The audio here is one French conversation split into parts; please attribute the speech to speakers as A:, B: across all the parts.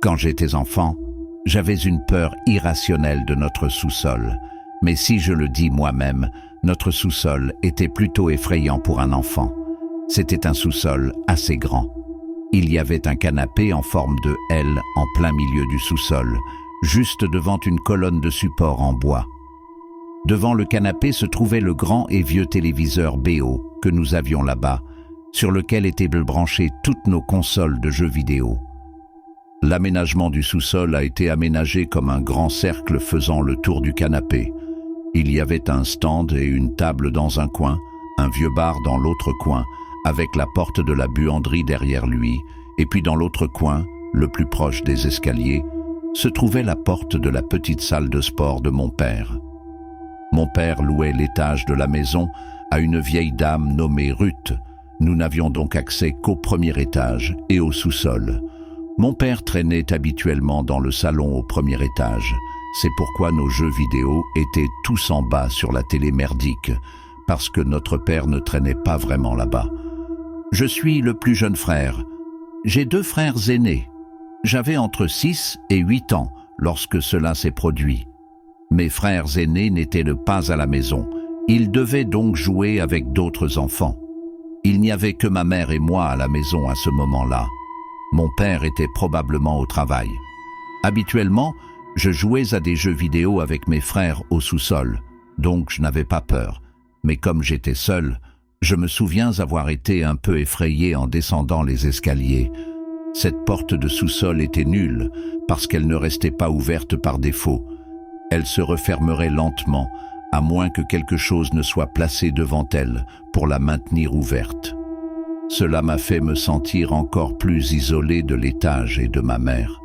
A: Quand j'étais enfant, j'avais une peur irrationnelle de notre sous-sol. Mais si je le dis moi-même, notre sous-sol était plutôt effrayant pour un enfant. C'était un sous-sol assez grand. Il y avait un canapé en forme de L en plein milieu du sous-sol, juste devant une colonne de support en bois. Devant le canapé se trouvait le grand et vieux téléviseur BO que nous avions là-bas, sur lequel étaient branchées toutes nos consoles de jeux vidéo. L'aménagement du sous-sol a été aménagé comme un grand cercle faisant le tour du canapé. Il y avait un stand et une table dans un coin, un vieux bar dans l'autre coin, avec la porte de la buanderie derrière lui, et puis dans l'autre coin, le plus proche des escaliers, se trouvait la porte de la petite salle de sport de mon père. Mon père louait l'étage de la maison à une vieille dame nommée Ruth. Nous n'avions donc accès qu'au premier étage et au sous-sol. Mon père traînait habituellement dans le salon au premier étage. C'est pourquoi nos jeux vidéo étaient tous en bas sur la télé merdique, parce que notre père ne traînait pas vraiment là-bas. Je suis le plus jeune frère. J'ai 2 frères aînés. J'avais entre 6 et 8 ans lorsque cela s'est produit. Mes frères aînés n'étaient pas à la maison. Ils devaient donc jouer avec d'autres enfants. Il n'y avait que ma mère et moi à la maison à ce moment-là. Mon père était probablement au travail. Habituellement, je jouais à des jeux vidéo avec mes frères au sous-sol, donc je n'avais pas peur. Mais comme j'étais seul, je me souviens avoir été un peu effrayé en descendant les escaliers. Cette porte de sous-sol était nulle, parce qu'elle ne restait pas ouverte par défaut. Elle se refermerait lentement, à moins que quelque chose ne soit placé devant elle pour la maintenir ouverte. Cela m'a fait me sentir encore plus isolé de l'étage et de ma mère.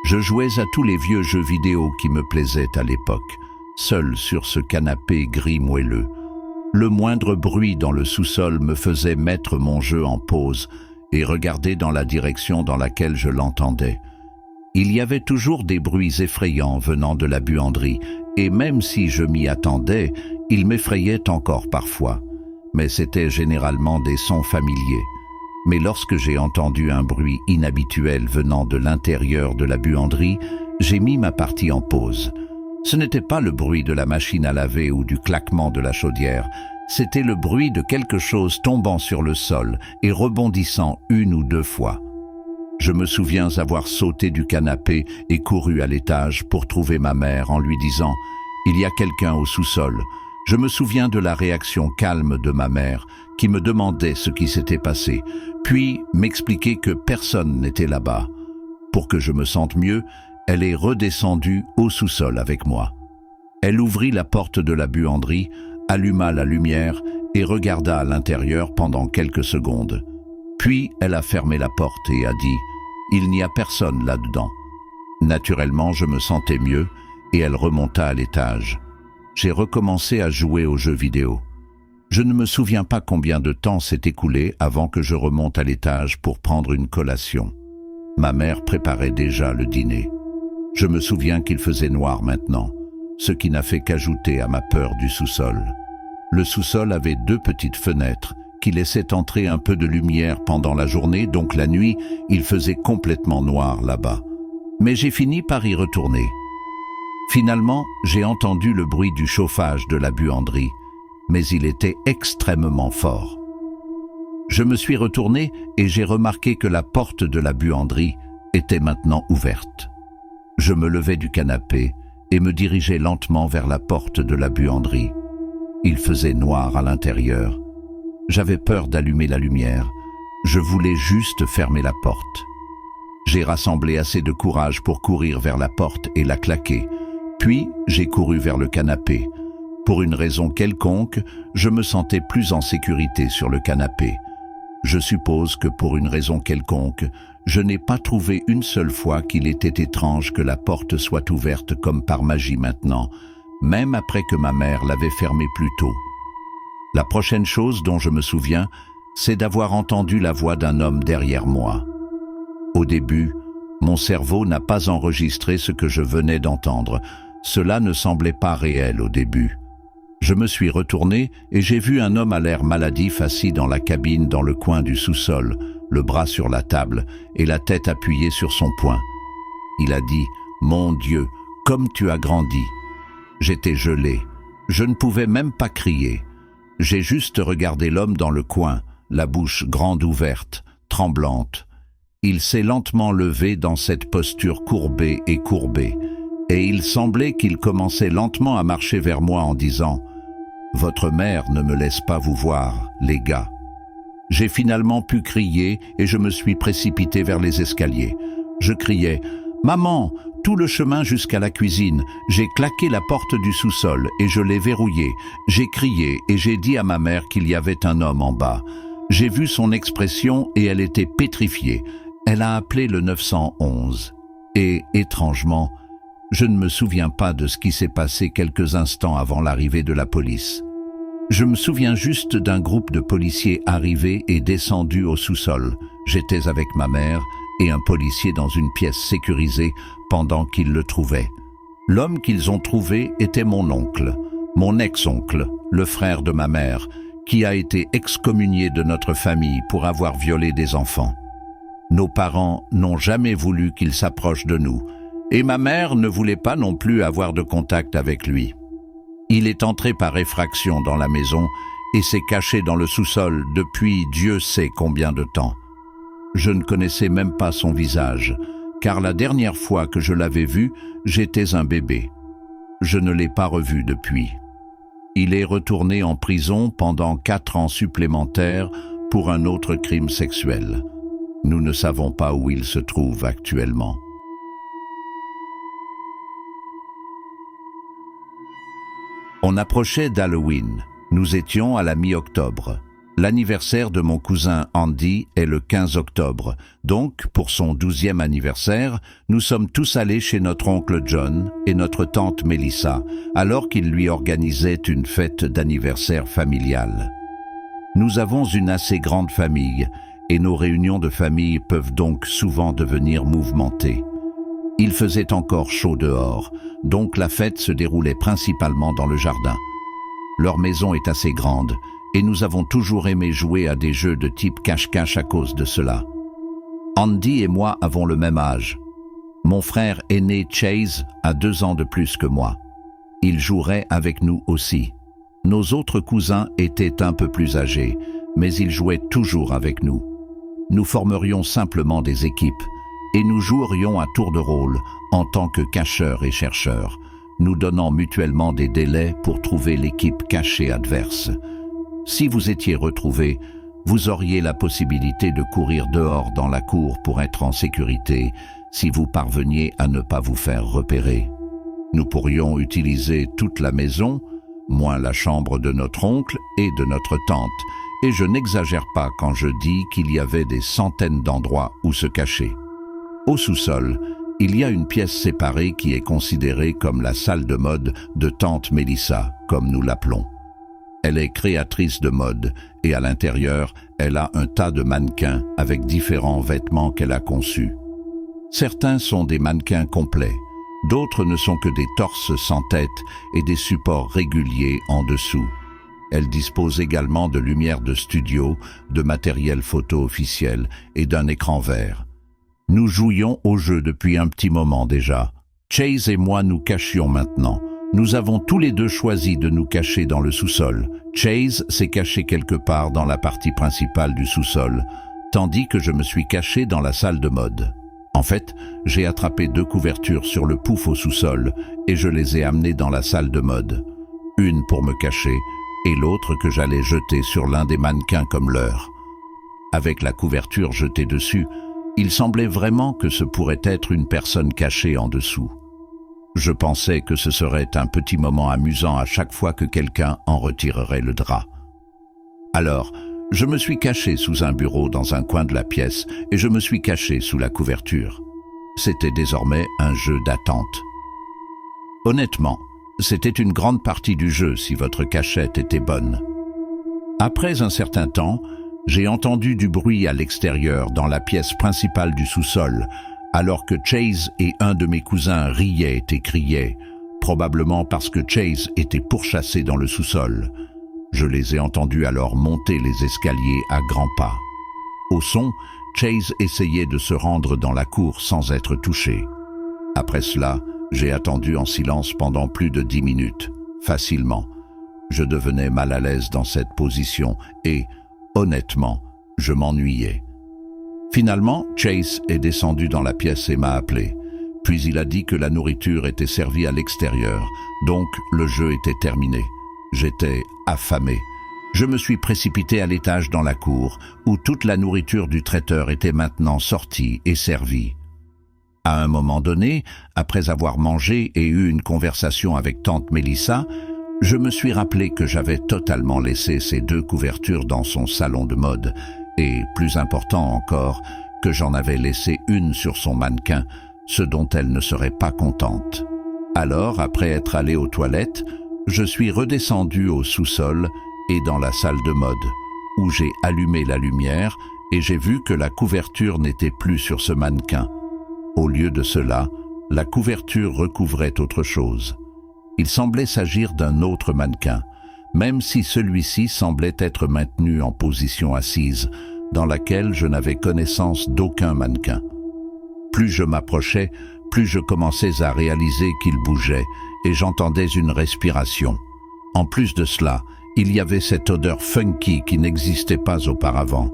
A: Je jouais à tous les vieux jeux vidéo qui me plaisaient à l'époque, seul sur ce canapé gris moelleux. Le moindre bruit dans le sous-sol me faisait mettre mon jeu en pause et regarder dans la direction dans laquelle je l'entendais. Il y avait toujours des bruits effrayants venant de la buanderie, et même si je m'y attendais, ils m'effrayaient encore parfois. Mais c'était généralement des sons familiers. Mais lorsque j'ai entendu un bruit inhabituel venant de l'intérieur de la buanderie, j'ai mis ma partie en pause. Ce n'était pas le bruit de la machine à laver ou du claquement de la chaudière, c'était le bruit de quelque chose tombant sur le sol et rebondissant 1 ou 2 fois. Je me souviens avoir sauté du canapé et couru à l'étage pour trouver ma mère en lui disant « Il y a quelqu'un au sous-sol ». Je me souviens de la réaction calme de ma mère qui me demandait ce qui s'était passé, puis m'expliquait que personne n'était là-bas. Pour que je me sente mieux, elle est redescendue au sous-sol avec moi. Elle ouvrit la porte de la buanderie, alluma la lumière et regarda à l'intérieur pendant quelques secondes. Puis elle a fermé la porte et a dit « Il n'y a personne là-dedans ». Naturellement, je me sentais mieux et elle remonta à l'étage. J'ai recommencé à jouer aux jeux vidéo. Je ne me souviens pas combien de temps s'est écoulé avant que je remonte à l'étage pour prendre une collation. Ma mère préparait déjà le dîner. Je me souviens qu'il faisait noir maintenant, ce qui n'a fait qu'ajouter à ma peur du sous-sol. Le sous-sol avait 2 petites fenêtres qui laissaient entrer un peu de lumière pendant la journée, donc la nuit, il faisait complètement noir là-bas. Mais j'ai fini par y retourner. Finalement, j'ai entendu le bruit du chauffage de la buanderie, mais il était extrêmement fort. Je me suis retourné et j'ai remarqué que la porte de la buanderie était maintenant ouverte. Je me levai du canapé et me dirigeai lentement vers la porte de la buanderie. Il faisait noir à l'intérieur. J'avais peur d'allumer la lumière. Je voulais juste fermer la porte. J'ai rassemblé assez de courage pour courir vers la porte et la claquer. Puis, j'ai couru vers le canapé. Pour une raison quelconque, je me sentais plus en sécurité sur le canapé. Je suppose que pour une raison quelconque, je n'ai pas trouvé une seule fois qu'il était étrange que la porte soit ouverte comme par magie maintenant, même après que ma mère l'avait fermée plus tôt. La prochaine chose dont je me souviens, c'est d'avoir entendu la voix d'un homme derrière moi. Au début, mon cerveau n'a pas enregistré ce que je venais d'entendre. Cela ne semblait pas réel au début. Je me suis retourné et j'ai vu un homme à l'air maladif assis dans la cabine dans le coin du sous-sol, le bras sur la table et la tête appuyée sur son poing. Il a dit « Mon Dieu, comme tu as grandi !» J'étais gelé. Je ne pouvais même pas crier. J'ai juste regardé l'homme dans le coin, la bouche grande ouverte, tremblante. Il s'est lentement levé dans cette posture courbée, et il semblait qu'il commençait lentement à marcher vers moi en disant « Votre mère ne me laisse pas vous voir, les gars ». J'ai finalement pu crier et je me suis précipité vers les escaliers. Je criais « Maman !» tout le chemin jusqu'à la cuisine. J'ai claqué la porte du sous-sol et je l'ai verrouillée. J'ai crié et j'ai dit à ma mère qu'il y avait un homme en bas. J'ai vu son expression et elle était pétrifiée. Elle a appelé le 911. Et, étrangement, je ne me souviens pas de ce qui s'est passé quelques instants avant l'arrivée de la police. Je me souviens juste d'un groupe de policiers arrivés et descendus au sous-sol. J'étais avec ma mère et un policier dans une pièce sécurisée pendant qu'ils le trouvaient. L'homme qu'ils ont trouvé était mon oncle, mon ex-oncle, le frère de ma mère, qui a été excommunié de notre famille pour avoir violé des enfants. Nos parents n'ont jamais voulu qu'il s'approche de nous, et ma mère ne voulait pas non plus avoir de contact avec lui. Il est entré par effraction dans la maison et s'est caché dans le sous-sol depuis Dieu sait combien de temps. Je ne connaissais même pas son visage, car la dernière fois que je l'avais vu, j'étais un bébé. Je ne l'ai pas revu depuis. Il est retourné en prison pendant 4 ans supplémentaires pour un autre crime sexuel. Nous ne savons pas où il se trouve actuellement. On approchait d'Halloween. Nous étions à la mi-octobre. L'anniversaire de mon cousin Andy est le 15 octobre. Donc, pour son 12e anniversaire, nous sommes tous allés chez notre oncle John et notre tante Melissa, alors qu'il lui organisait une fête d'anniversaire familiale. Nous avons une assez grande famille, et nos réunions de famille peuvent donc souvent devenir mouvementées. Il faisait encore chaud dehors, donc la fête se déroulait principalement dans le jardin. Leur maison est assez grande, et nous avons toujours aimé jouer à des jeux de type cache-cache à cause de cela. Andy et moi avons le même âge. Mon frère aîné Chase a 2 ans de plus que moi. Il jouerait avec nous aussi. Nos autres cousins étaient un peu plus âgés, mais ils jouaient toujours avec nous. Nous formerions simplement des équipes, et nous jouerions à tour de rôle en tant que cacheurs et chercheurs, nous donnant mutuellement des délais pour trouver l'équipe cachée adverse. Si vous étiez retrouvés, vous auriez la possibilité de courir dehors dans la cour pour être en sécurité si vous parveniez à ne pas vous faire repérer. Nous pourrions utiliser toute la maison, moins la chambre de notre oncle et de notre tante, et je n'exagère pas quand je dis qu'il y avait des centaines d'endroits où se cacher. Au sous-sol, il y a une pièce séparée qui est considérée comme la salle de mode de tante Melissa, comme nous l'appelons. Elle est créatrice de mode et à l'intérieur, elle a un tas de mannequins avec différents vêtements qu'elle a conçus. Certains sont des mannequins complets, d'autres ne sont que des torses sans tête et des supports réguliers en dessous. Elle dispose également de lumières de studio, de matériel photo officiel et d'un écran vert. Nous jouions au jeu depuis un petit moment déjà. Chase et moi nous cachions maintenant. Nous avons tous les deux choisi de nous cacher dans le sous-sol. Chase s'est caché quelque part dans la partie principale du sous-sol, tandis que je me suis caché dans la salle de mode. En fait, j'ai attrapé 2 couvertures sur le pouf au sous-sol et je les ai amenées dans la salle de mode. Une pour me cacher et l'autre que j'allais jeter sur l'un des mannequins comme leurre. Avec la couverture jetée dessus, il semblait vraiment que ce pourrait être une personne cachée en dessous. Je pensais que ce serait un petit moment amusant à chaque fois que quelqu'un en retirerait le drap. Alors, je me suis caché sous un bureau dans un coin de la pièce et je me suis caché sous la couverture. C'était désormais un jeu d'attente. Honnêtement, c'était une grande partie du jeu si votre cachette était bonne. Après un certain temps, j'ai entendu du bruit à l'extérieur dans la pièce principale du sous-sol, alors que Chase et un de mes cousins riaient et criaient, probablement parce que Chase était pourchassé dans le sous-sol. Je les ai entendus alors monter les escaliers à grands pas. Au son, Chase essayait de se rendre dans la cour sans être touché. Après cela, j'ai attendu en silence pendant plus de 10 minutes, facilement. Je devenais mal à l'aise dans cette position et, honnêtement, je m'ennuyais. Finalement, Chase est descendu dans la pièce et m'a appelé. Puis il a dit que la nourriture était servie à l'extérieur, donc le jeu était terminé. J'étais affamé. Je me suis précipité à l'étage dans la cour, où toute la nourriture du traiteur était maintenant sortie et servie. À un moment donné, après avoir mangé et eu une conversation avec tante Mélissa, je me suis rappelé que j'avais totalement laissé ces 2 couvertures dans son salon de mode, et, plus important encore, que j'en avais laissé une sur son mannequin, ce dont elle ne serait pas contente. Alors, après être allé aux toilettes, je suis redescendu au sous-sol et dans la salle de mode, où j'ai allumé la lumière et j'ai vu que la couverture n'était plus sur ce mannequin. Au lieu de cela, la couverture recouvrait autre chose. Il semblait s'agir d'un autre mannequin, même si celui-ci semblait être maintenu en position assise, dans laquelle je n'avais connaissance d'aucun mannequin. Plus je m'approchais, plus je commençais à réaliser qu'il bougeait et j'entendais une respiration. En plus de cela, il y avait cette odeur funky qui n'existait pas auparavant.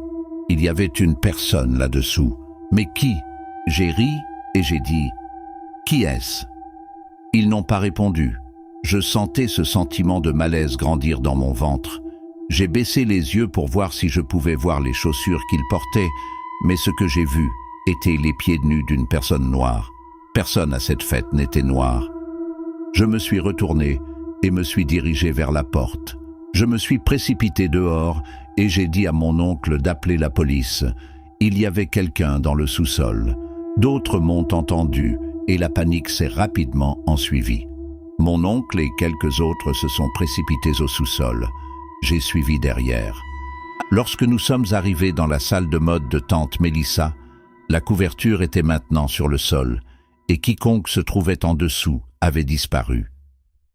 A: Il y avait une personne là-dessous. Mais qui? J'ai ri et j'ai dit « Qui est-ce » Ils n'ont pas répondu. Je sentais ce sentiment de malaise grandir dans mon ventre. J'ai baissé les yeux pour voir si je pouvais voir les chaussures qu'il portait, mais ce que j'ai vu étaient les pieds nus d'une personne noire. Personne à cette fête n'était noir. Je me suis retourné et me suis dirigé vers la porte. Je me suis précipité dehors et j'ai dit à mon oncle d'appeler la police. Il y avait quelqu'un dans le sous-sol. D'autres m'ont entendu et la panique s'est rapidement ensuivie. Mon oncle et quelques autres se sont précipités au sous-sol. J'ai suivi derrière. Lorsque nous sommes arrivés dans la salle de mode de tante Mélissa, la couverture était maintenant sur le sol et quiconque se trouvait en dessous avait disparu.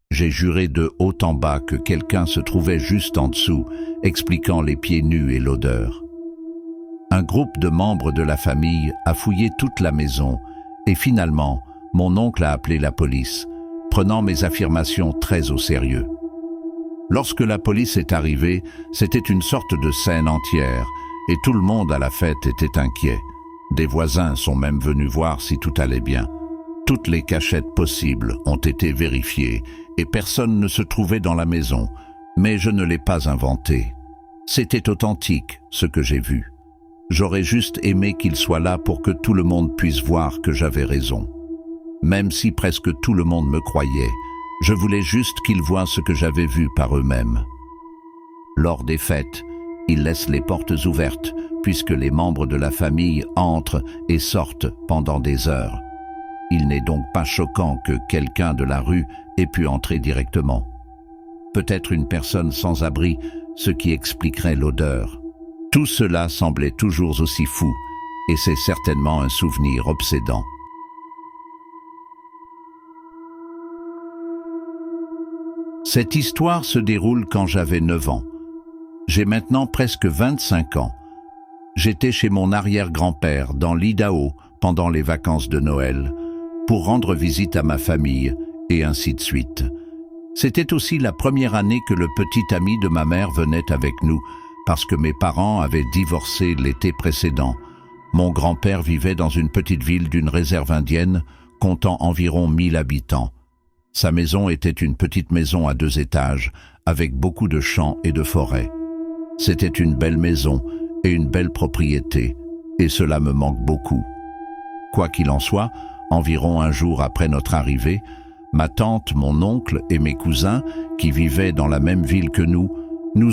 A: J'ai juré de haut en bas que quelqu'un se trouvait juste en dessous, expliquant les pieds nus et l'odeur. Un groupe de membres de la famille a fouillé toute la maison et finalement, mon oncle a appelé la police, prenant mes affirmations très au sérieux. Lorsque la police est arrivée, c'était une sorte de scène entière et tout le monde à la fête était inquiet. Des voisins sont même venus voir si tout allait bien. Toutes les cachettes possibles ont été vérifiées et personne ne se trouvait dans la maison, mais je ne l'ai pas inventé. C'était authentique, ce que j'ai vu. J'aurais juste aimé qu'il soit là pour que tout le monde puisse voir que j'avais raison. Même si presque tout le monde me croyait, je voulais juste qu'ils voient ce que j'avais vu par eux-mêmes. Lors des fêtes, ils laissent les portes ouvertes, puisque les membres de la famille entrent et sortent pendant des heures. Il n'est donc pas choquant que quelqu'un de la rue ait pu entrer directement. Peut-être une personne sans abri, ce qui expliquerait l'odeur. Tout cela semblait toujours aussi fou, et c'est certainement un souvenir obsédant. Cette histoire se déroule quand j'avais 9 ans. J'ai maintenant presque 25 ans. J'étais chez mon arrière-grand-père dans l'Idaho pendant les vacances de Noël, pour rendre visite à ma famille, et ainsi de suite. C'était aussi la première année que le petit ami de ma mère venait avec nous, parce que mes parents avaient divorcé l'été précédent. Mon grand-père vivait dans une petite ville d'une réserve indienne, comptant environ 1000 habitants. Sa maison était une petite maison à 2 étages, avec beaucoup de champs et de forêts. C'était une belle maison et une belle propriété, et cela me manque beaucoup. Quoi qu'il en soit, environ un jour après notre arrivée, ma tante, mon oncle et mes cousins, qui vivaient dans la même ville que nous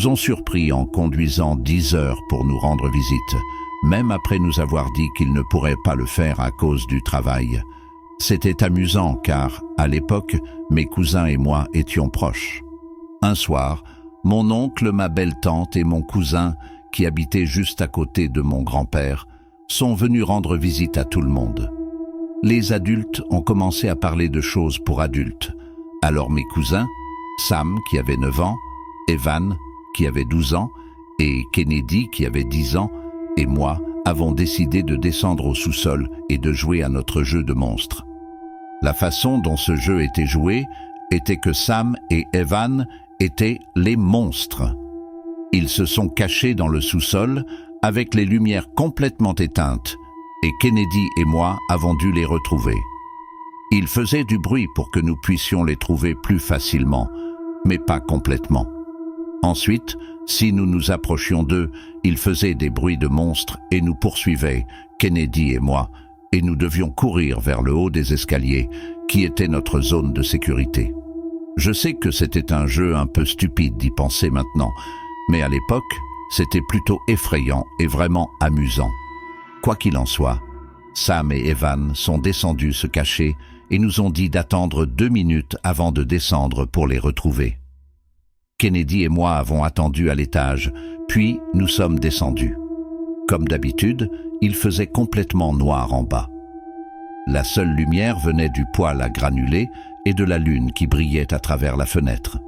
A: ont surpris en conduisant 10 heures pour nous rendre visite, même après nous avoir dit qu'ils ne pourraient pas le faire à cause du travail. C'était amusant car, à l'époque, mes cousins et moi étions proches. Un soir, mon oncle, ma belle-tante et mon cousin, qui habitaient juste à côté de mon grand-père, sont venus rendre visite à tout le monde. Les adultes ont commencé à parler de choses pour adultes. Alors mes cousins, Sam, qui avait 9 ans, Evan, qui avait 12 ans, et Kennedy, qui avait 10 ans, et moi, avons décidé de descendre au sous-sol et de jouer à notre jeu de monstres. La façon dont ce jeu était joué était que Sam et Evan étaient les monstres. Ils se sont cachés dans le sous-sol avec les lumières complètement éteintes et Kennedy et moi avons dû les retrouver. Ils faisaient du bruit pour que nous puissions les trouver plus facilement, mais pas complètement. Ensuite, si nous nous approchions d'eux, ils faisaient des bruits de monstres et nous poursuivaient, Kennedy et moi, et nous devions courir vers le haut des escaliers, qui était notre zone de sécurité. Je sais que c'était un jeu un peu stupide d'y penser maintenant, mais à l'époque, c'était plutôt effrayant et vraiment amusant. Quoi qu'il en soit, Sam et Evan sont descendus se cacher et nous ont dit d'attendre 2 minutes avant de descendre pour les retrouver. Kennedy et moi avons attendu à l'étage, puis nous sommes descendus. Comme d'habitude, il faisait complètement noir en bas. La seule lumière venait du poêle à granulés et de la lune qui brillait à travers la fenêtre.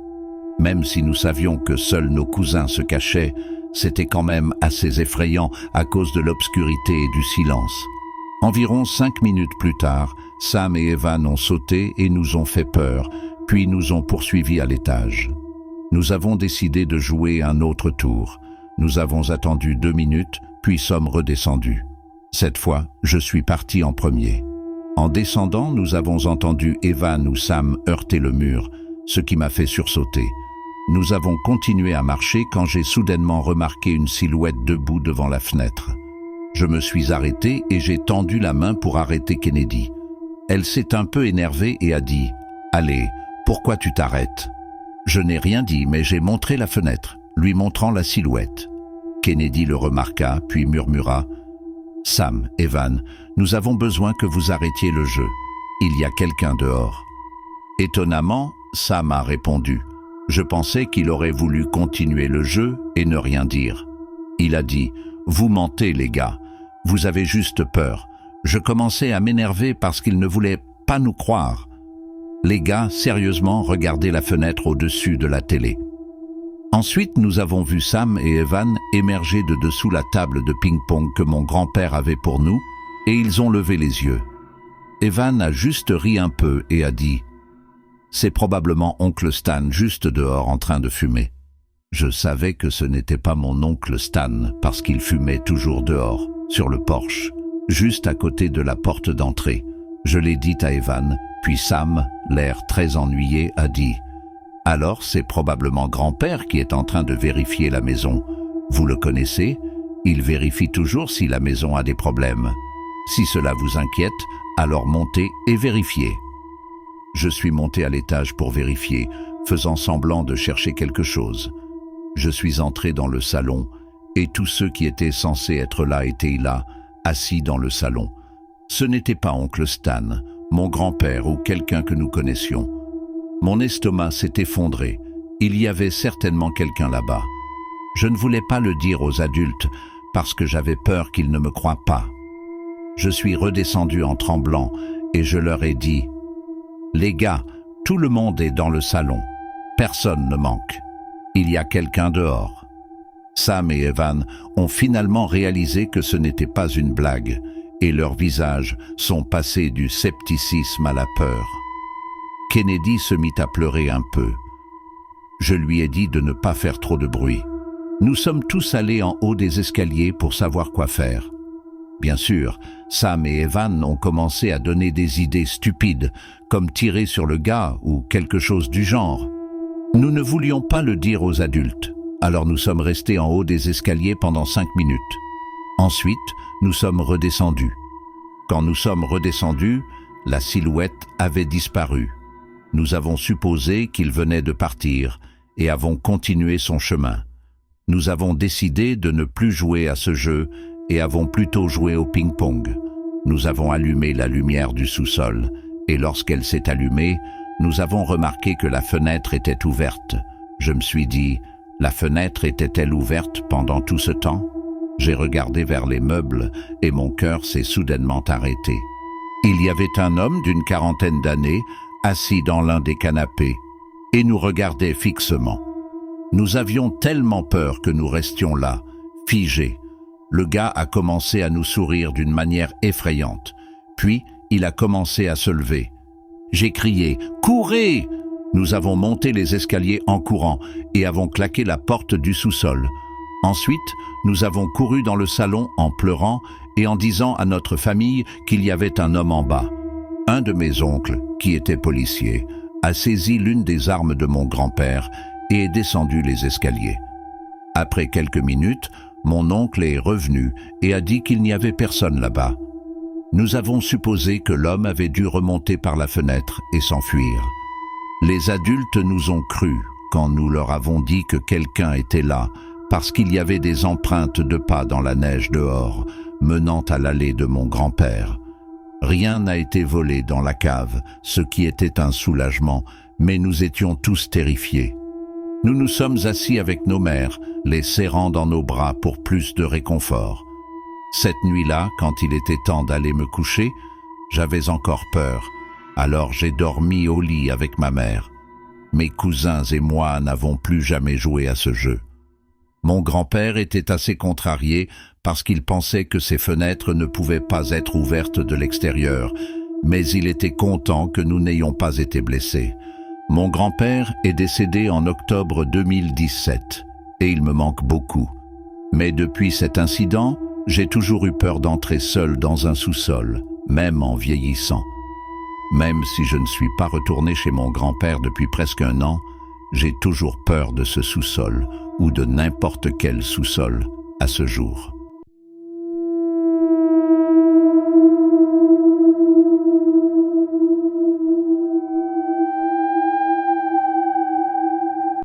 A: Même si nous savions que seuls nos cousins se cachaient, c'était quand même assez effrayant à cause de l'obscurité et du silence. Environ 5 minutes plus tard, Sam et Evan ont sauté et nous ont fait peur, puis nous ont poursuivis à l'étage. Nous avons décidé de jouer un autre tour. Nous avons attendu 2 minutes, puis sommes redescendus. Cette fois, je suis parti en premier. En descendant, nous avons entendu Evan ou Sam heurter le mur, ce qui m'a fait sursauter. Nous avons continué à marcher quand j'ai soudainement remarqué une silhouette debout devant la fenêtre. Je me suis arrêté et j'ai tendu la main pour arrêter Kennedy. Elle s'est un peu énervée et a dit « Allez, pourquoi tu t'arrêtes ?» Je n'ai rien dit, mais j'ai montré la fenêtre, lui montrant la silhouette. Kennedy le remarqua, puis murmura « Sam, Evan, nous avons besoin que vous arrêtiez le jeu. Il y a quelqu'un dehors. » Étonnamment, Sam a répondu. Je pensais qu'il aurait voulu continuer le jeu et ne rien dire. Il a dit « Vous mentez, les gars. Vous avez juste peur. » Je commençais à m'énerver parce qu'il ne voulait pas nous croire. Les gars, sérieusement, regardaient la fenêtre au-dessus de la télé. Ensuite, nous avons vu Sam et Evan émerger de dessous la table de ping-pong que mon grand-père avait pour nous, et ils ont levé les yeux. Evan a juste ri un peu et a dit « C'est probablement oncle Stan juste dehors en train de fumer. » Je savais que ce n'était pas mon oncle Stan parce qu'il fumait toujours dehors, sur le porche, juste à côté de la porte d'entrée. Je l'ai dit à Evan, puis Sam, l'air très ennuyé, a dit « Alors c'est probablement grand-père qui est en train de vérifier la maison. Vous le connaissez? Il vérifie toujours si la maison a des problèmes. Si cela vous inquiète, alors montez et vérifiez. » Je suis monté à l'étage pour vérifier, faisant semblant de chercher quelque chose. Je suis entré dans le salon, et tous ceux qui étaient censés être là étaient là, assis dans le salon. Ce n'était pas oncle Stan, mon grand-père ou quelqu'un que nous connaissions. Mon estomac s'est effondré. Il y avait certainement quelqu'un là-bas. Je ne voulais pas le dire aux adultes parce que j'avais peur qu'ils ne me croient pas. Je suis redescendu en tremblant et je leur ai dit « Les gars, tout le monde est dans le salon. Personne ne manque. Il y a quelqu'un dehors. » Sam et Evan ont finalement réalisé que ce n'était pas une blague et leurs visages sont passés du scepticisme à la peur. Kennedy se mit à pleurer un peu. Je lui ai dit de ne pas faire trop de bruit. Nous sommes tous allés en haut des escaliers pour savoir quoi faire. Bien sûr, Sam et Evan ont commencé à donner des idées stupides, comme tirer sur le gars ou quelque chose du genre. Nous ne voulions pas le dire aux adultes, alors nous sommes restés en haut des escaliers pendant 5 minutes. Ensuite, nous sommes redescendus. Quand nous sommes redescendus, la silhouette avait disparu. Nous avons supposé qu'il venait de partir et avons continué son chemin. Nous avons décidé de ne plus jouer à ce jeu et avons plutôt joué au ping-pong. Nous avons allumé la lumière du sous-sol et lorsqu'elle s'est allumée, nous avons remarqué que la fenêtre était ouverte. Je me suis dit, la fenêtre était-elle ouverte pendant tout ce temps? J'ai regardé vers les meubles et mon cœur s'est soudainement arrêté. Il y avait un homme d'une 40aine d'années assis dans l'un des canapés et nous regardait fixement. Nous avions tellement peur que nous restions là, figés. Le gars a commencé à nous sourire d'une manière effrayante. Puis, il a commencé à se lever. J'ai crié « Courez !» Nous avons monté les escaliers en courant et avons claqué la porte du sous-sol. Ensuite, nous avons couru dans le salon en pleurant et en disant à notre famille qu'il y avait un homme en bas. Un de mes oncles, qui était policier, a saisi l'une des armes de mon grand-père et est descendu les escaliers. Après quelques minutes, mon oncle est revenu et a dit qu'il n'y avait personne là-bas. Nous avons supposé que l'homme avait dû remonter par la fenêtre et s'enfuir. Les adultes nous ont cru quand nous leur avons dit que quelqu'un était là, parce qu'il y avait des empreintes de pas dans la neige dehors, menant à l'allée de mon grand-père. Rien n'a été volé dans la cave, ce qui était un soulagement, mais nous étions tous terrifiés. Nous nous sommes assis avec nos mères, les serrant dans nos bras pour plus de réconfort. Cette nuit-là, quand il était temps d'aller me coucher, j'avais encore peur. Alors j'ai dormi au lit avec ma mère. Mes cousins et moi n'avons plus jamais joué à ce jeu. Mon grand-père était assez contrarié parce qu'il pensait que ses fenêtres ne pouvaient pas être ouvertes de l'extérieur, mais il était content que nous n'ayons pas été blessés. Mon grand-père est décédé en octobre 2017 et il me manque beaucoup. Mais depuis cet incident, j'ai toujours eu peur d'entrer seul dans un sous-sol, même en vieillissant. Même si je ne suis pas retourné chez mon grand-père depuis presque un an, j'ai toujours peur de ce sous-sol ou de n'importe quel sous-sol à ce jour.